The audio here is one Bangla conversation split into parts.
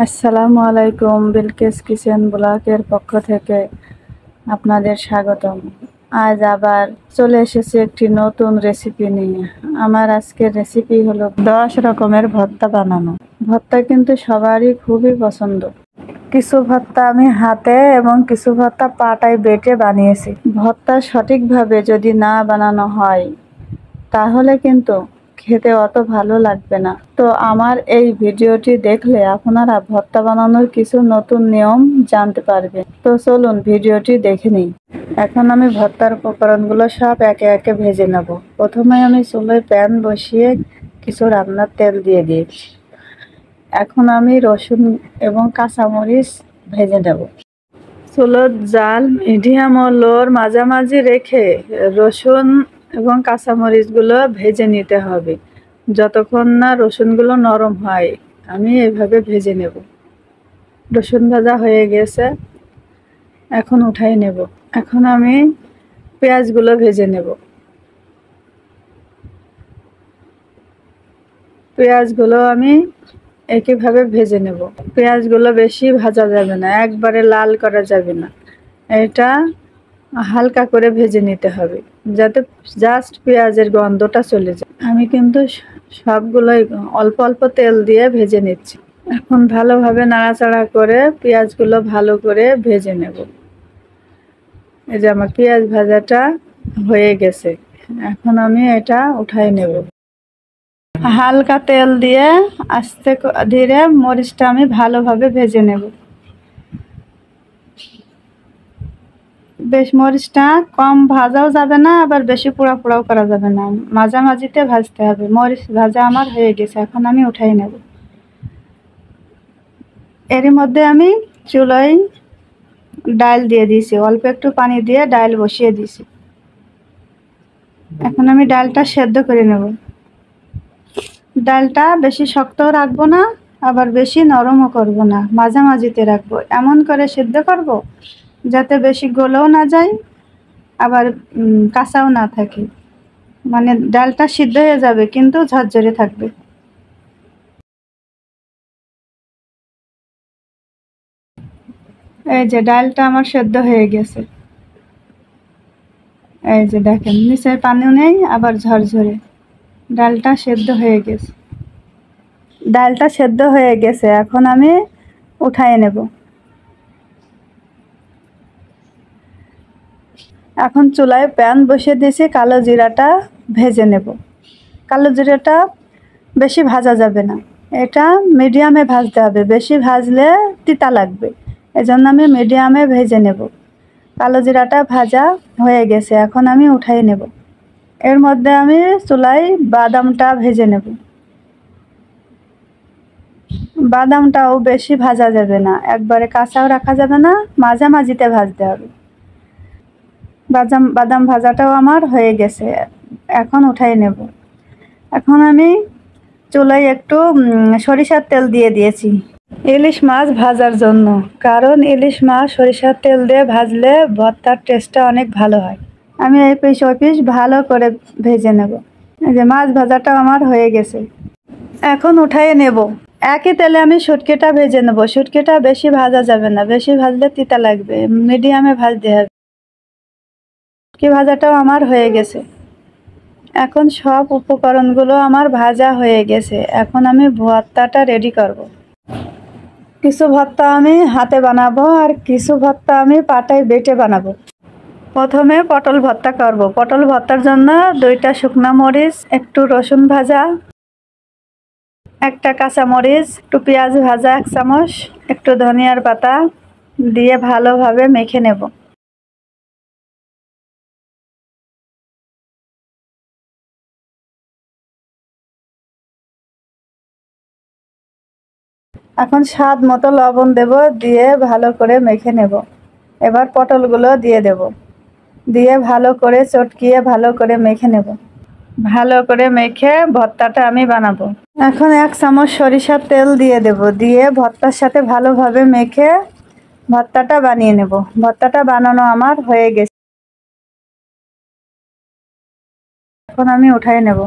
আসসালামু আলাইকুম। বিলকিস কিচেন ব্লগের পক্ষ থেকে আপনাদের স্বাগতম। আজ আবার চলে এসেছি একটি নতুন রেসিপি নিয়ে। আমার আজকের রেসিপি হলো 10 রকমের ভর্তা বানানো। ভর্তা কিন্তু সবারই খুবই পছন্দ। কিছু ভর্তা আমি হাতে এবং কিছু ভর্তা পাটায় বেটে বানিয়েছি। ভর্তা সঠিকভাবে যদি না বানানো হয় তাহলে কিন্তু খেতে অত ভালো লাগবে না। তো আমার এই ভিডিওটি দেখলে আপনারা ভর্তা বানানোর কিছু নতুন নিয়ম জানতে পারবেন। তো চলুন ভিডিওটি দেখে নিই। এখন আমি ভর্তার উপকরণগুলো সব একে একে ভেজে নেব। প্রথমে আমি চুলায় প্যান বসিয়ে কিছু রান্নার তেল দিয়ে দিয়েছি। এখন আমি রসুন এবং কাঁচামরিচ ভেজে নেব। চুলোর জাল মিডিয়াম ও লোর মাঝামাঝি রেখে রসুন এবং কাঁচামরিচগুলো ভেজে নিতে হবে যতক্ষণ না রসুনগুলো নরম হয়। আমি এভাবে ভেজে নেব। রসুন ভাজা হয়ে গেছে, এখন উঠাই নেব। এখন আমি পেঁয়াজগুলো ভেজে নেব। পেঁয়াজগুলো আমি একইভাবে ভেজে নেব। পেঁয়াজগুলো বেশি ভাজা যাবে না, একবারে লাল করা যাবে না, এটা হালকা করে ভেজে নিতে হবে যাতে জাস্ট পেঁয়াজের গন্ধটা চলে যায়। আমি কিন্তু সবগুলোই অল্প অল্প তেল দিয়ে ভেজে নিচ্ছি। এখন ভালোভাবে নাড়াচাড়া করে পেঁয়াজগুলো ভালো করে ভেজে নেব। এই যে আমার পেঁয়াজ ভাজাটা হয়ে গেছে, এখন আমি এটা উঠাই নেব। হালকা তেল দিয়ে আস্তে ধীরে মরিচটা আমি ভালোভাবে ভেজে নেব। বেশ মরিচটা কম ভাজাও যাবে না, আবার বেশি পোড়া পোড়াও করা যাবে না, মাঝামাঝিতে ভাজতে হবে। মরিচ ভাজা আমার হয়ে গেছে, এখন আমি উঠাই নেব। এরই মধ্যে আমি চুলায় ডাল দিয়ে দিয়েছি, অল্প একটু পানি দিয়ে ডাল বসিয়ে দিয়েছি। এখন আমি ডালটা সেদ্ধ করে নেব। ডালটা বেশি শক্তও রাখবো না, আবার বেশি নরমও করব না, মাঝামাঝিতে রাখবো। এমন করে সেদ্ধ করব যাতে বেশি গলেও না যায়, আবার কাঁচাও না থাকে। মানে ডালটা সিদ্ধ হয়ে যাবে কিন্তু ঝরঝরে থাকবে। এই যে ডালটা আমার সেদ্ধ হয়ে গেছে। এই যে দেখেন নিচে পানিও নেই, আবার ঝরঝরে। ডালটা সেদ্ধ হয়ে গেছে। ডালটা সেদ্ধ হয়ে গেছে, এখন আমি উঠাই নেব। এখন চুলায় প্যান বসিয়ে দিয়েছি, কালো জিরাটা ভেজে নেব। কালো জিরাটা বেশি ভাজা যাবে না, এটা মিডিয়ামে ভাজতে হবে। বেশি ভাজলে তিতা লাগবে, এজন্য আমি মিডিয়ামে ভেজে নেব। কালো জিরাটা ভাজা হয়ে গেছে, এখন আমি উঠাই নেব। এর মধ্যে আমি চুলায় বাদামটা ভেজে নেব। বাদামটাও বেশি ভাজা যাবে না, একবারে কাঁচাও রাখা যাবে না, মাঝামাঝিতে ভাজতে হবে। বাদাম ভাজাটাও আমার হয়ে গেছে, এখন উঠাই নেব। এখন আমি চুলায় একটু সরিষার তেল দিয়ে দিয়েছি ইলিশ মাছ ভাজার জন্য, কারণ ইলিশ মাছ সরিষার তেল দিয়ে ভাজলে ভর্তার টেস্টটা অনেক ভালো হয়। আমি এই পিস ওই পিস ভালো করে ভেজে নেব। এই যে মাছ ভাজাটাও আমার হয়ে গেছে, এখন উঠাইয়ে নেব। একই তেলে আমি শুটকিটা ভেজে নেব। শুটকিটা বেশি ভাজা যাবে না, বেশি ভাজলে তিতা লাগবে, মিডিয়ামে ভাজতে হবে। শুটকি ভাজাটাও আমার হয়ে গেছে। এখন সব উপকরণগুলো আমার ভাজা হয়ে গেছে, এখন আমি ভর্তাটা রেডি করব। কিছু ভর্তা আমি হাতে বানাবো আর কিছু ভর্তা আমি পাটায় বেটে বানাবো। প্রথমে পটল ভর্তা করব। পটল ভর্তার জন্য 2টা শুকনো মরিচ, একটু রসুন ভাজা, একটা কাঁচা মরিচ, একটু পেঁয়াজ ভাজা 1 চামচ, একটু ধনিয়ার পাতা দিয়ে ভালোভাবে মেখে নেব। এখন স্বাদ মতো লবণ দেব, দিয়ে ভালো করে মেখে নেব। এবার পটলগুলো দিয়ে দেব, দিয়ে ভালো করে চটকিয়ে ভালো করে মেখে নেব। ভালো করে মেখে ভর্তাটা আমি বানাবো। এখন 1 চামচ সরিষার তেল দিয়ে দেব, দিয়ে ভর্তার সাথে ভালোভাবে মেখে ভর্তাটা বানিয়ে নেব। ভর্তাটা বানানো আমার হয়ে গেছে, এখন আমি উঠাই নেব।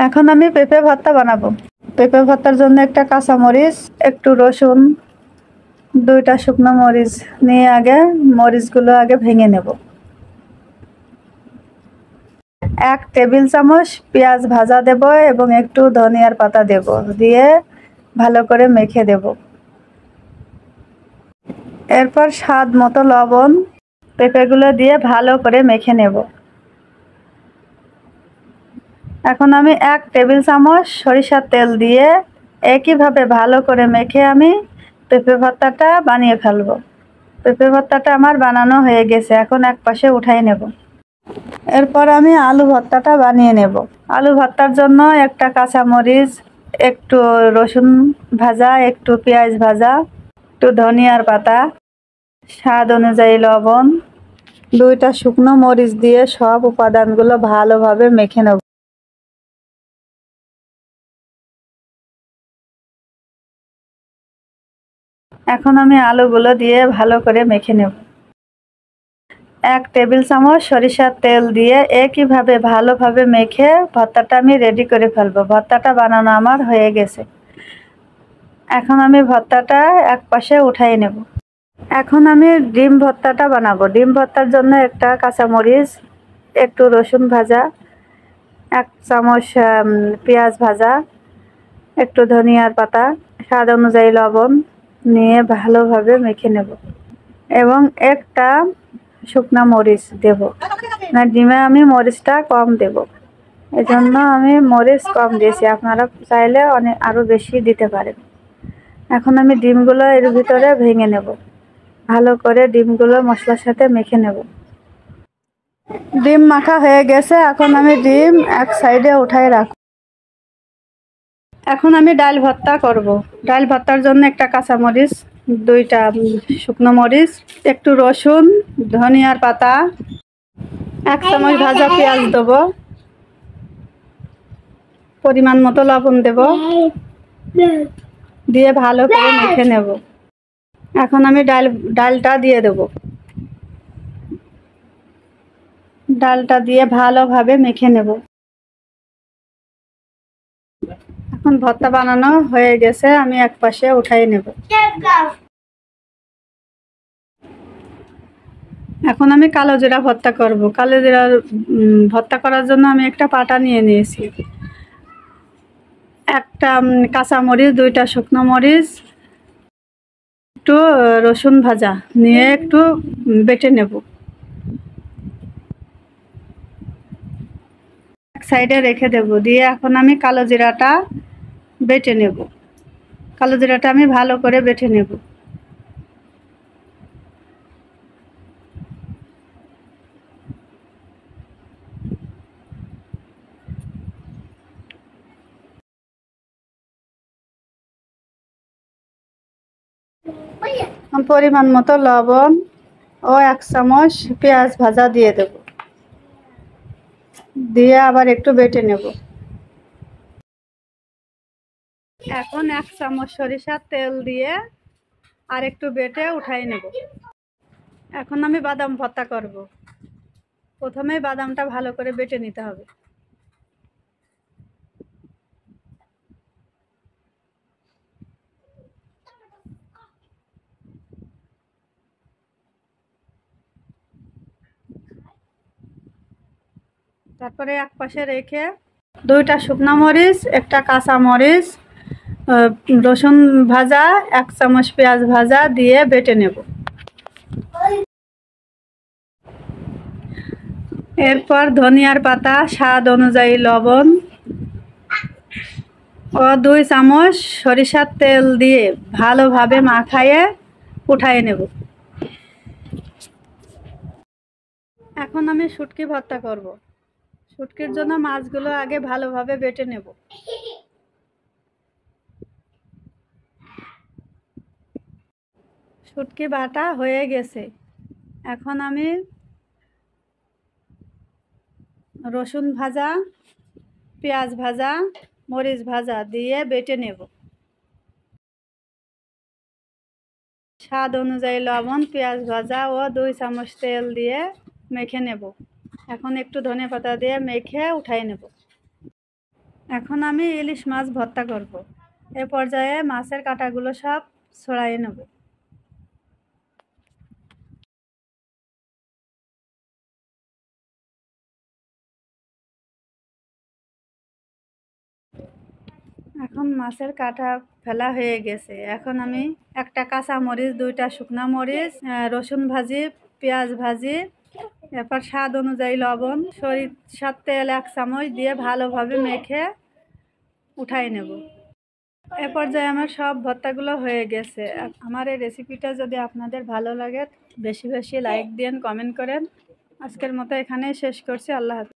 এখন আমি পেঁপে ভর্তা বানাবো। পেঁপে ভর্তার জন্য একটা কাঁচামরিচ, একটু রসুন, 2টা শুকনো মরিচ নিয়ে আগে মরিচগুলো আগে ভেঙে নেব। 1 টেবিল চামচ পেঁয়াজ ভাজা দেব এবং একটু ধনিয়ার পাতা দেব, দিয়ে ভালো করে মেখে দেব। এরপর স্বাদ মতো লবণ, পেঁপেগুলো দিয়ে ভালো করে মেখে নেব। এখন আমি 1 টেবিল চামচ সরিষার তেল দিয়ে একইভাবে ভালো করে মেখে আমি পেঁপে ভর্তাটা বানিয়ে ফেলবো। পেঁপে ভর্তাটা আমার বানানো হয়ে গেছে, এখন এক পাশে উঠাই নেব। এরপর আমি আলু ভর্তাটা বানিয়ে নেব। আলু ভর্তার জন্য একটা কাঁচামরিচ, একটু রসুন ভাজা, একটু পেঁয়াজ ভাজা, একটু ধনিয়ার পাতা, স্বাদ অনুযায়ী লবণ, 2টা শুকনো মরিচ দিয়ে সব উপাদানগুলো ভালোভাবে মেখে নেব। এখন আমি আলুগুলো দিয়ে ভালো করে মেখে নেব। 1 টেবিল চামচ সরিষার তেল দিয়ে একইভাবে ভালোভাবে মেখে ভর্তাটা আমি রেডি করে ফেলবো। ভর্তাটা বানানো আমার হয়ে গেছে, এখন আমি ভর্তাটা এক পাশে উঠাই নেব। এখন আমি ডিম ভর্তাটা বানাবো। ডিম ভর্তার জন্য একটা কাঁচামরিচ, একটু রসুন ভাজা, 1 চামচ পেঁয়াজ ভাজা, একটু ধনিয়ার পাতা, স্বাদ অনুযায়ী লবণ নিয়ে ভালোভাবে মেখে নেব এবং একটা শুকনা মরিচ দেব। না, ডিমে আমি মরিচটা কম দেব, এজন্য আমি মরিচ কম দিয়েছি, আপনারা চাইলে আরও বেশি দিতে পারেন। এখন আমি ডিমগুলো এর ভিতরে ভেঙে নেব, ভালো করে ডিমগুলো মশলার সাথে মেখে নেব। ডিম মাখা হয়ে গেছে, এখন আমি ডিম এক সাইডে উঠাই রাখব। এখন আমি ডাল ভর্তা করব। ডাল ভর্তার জন্য একটা কাঁচামরিচ, 2টা শুকনো মরিচ, একটু রসুন, ধনিয়ার পাতা, 1 চামচ ভাজা পেঁয়াজ দেব, পরিমাণ মতো লবণ দেব, দিয়ে ভালো করে মেখে নেব। এখন আমি ডালটা দিয়ে দেব। ডালটা দিয়ে ভালোভাবে মেখে নেব। এখন ভর্তা বানানো হয়ে গেছে, আমি এক পাশে উঠাই নেব। এখন আমি কালো জিরা ভর্তা করব। কালো জিরা ভর্তা করার জন্য আমি একটা পাটা নিয়ে নিয়েছি, একটা কাঁচামরিচ, 2টা শুকনো মরিচ, একটু রসুন ভাজা নিয়ে একটু বেটে নেব। এক সাইডে রেখে দেব, দিয়ে এখন আমি কালো জিরাটা বেটে নেব। কালো জিরাটা আমি ভালো করে বেটে নেব। পরিমাণ মতো লবণ ও 1 চামচ পেঁয়াজ ভাজা দিয়ে দেব, দিয়ে আবার একটু বেটে নেব। এখন 1 চামচ সরিষার তেল দিয়ে আর একটু বেটে উঠাই নেব। এখন আমি বাদাম ভর্তা করব। প্রথমে বাদামটা ভালো করে বেটে নিতে হবে। তারপরে এক পাশে রেখে 2টা শুকনো মরিচ, একটা কাঁচা মরিচ, রসুন ভাজা, 1 চামচ পেঁয়াজ ভাজা দিয়ে বেটে নেব। এরপর ধনিয়ার পাতা, স্বাদ অনুযায়ী লবণ ও 2 চামচ সরিষার তেল দিয়ে ভালোভাবে মাখায়ে উঠায়ে নেব। এখন আমি শুটকি ভর্তা করব। শুটকির জন্য মাছগুলো আগে ভালোভাবে বেটে নেব। শুটকি বাটা হয়ে গেছে, এখন আমি রসুন ভাজা, পেঁয়াজ ভাজা, মরিচ ভাজা দিয়ে বেটে নেব। স্বাদ অনুযায়ী লবণ, পেঁয়াজ ভাজা ও 2 চামচ তেল দিয়ে মেখে নেব। এখন একটু ধনেপাতা দিয়ে মেখে উঠাই নেব। এখন আমি ইলিশ মাছ ভর্তা করব। এ পর্যায়ে মাছের কাঁটাগুলো সব ছড়াইয়ে নেব। এখন মাছের কাঁটা ফেলা হয়ে গেছে। এখন আমি একটা কাঁচা মরিচ, 2টা শুকনা মরিচ, রসুন ভাজি, পেঁয়াজ ভাজি, এরপর স্বাদ অনুযায়ী লবণ, সরিষার তেল 1 চামচ দিয়ে ভালোভাবে মেখে উঠাই নেব। এ পর্যায়ে আমার সব ভর্তাগুলো হয়ে গেছে। আমার এই রেসিপিটা যদি আপনাদের ভালো লাগে বেশি বেশি লাইক দিন, কমেন্ট করেন। আজকের মতো এখানেই শেষ করছি। আল্লাহ হাফেজ।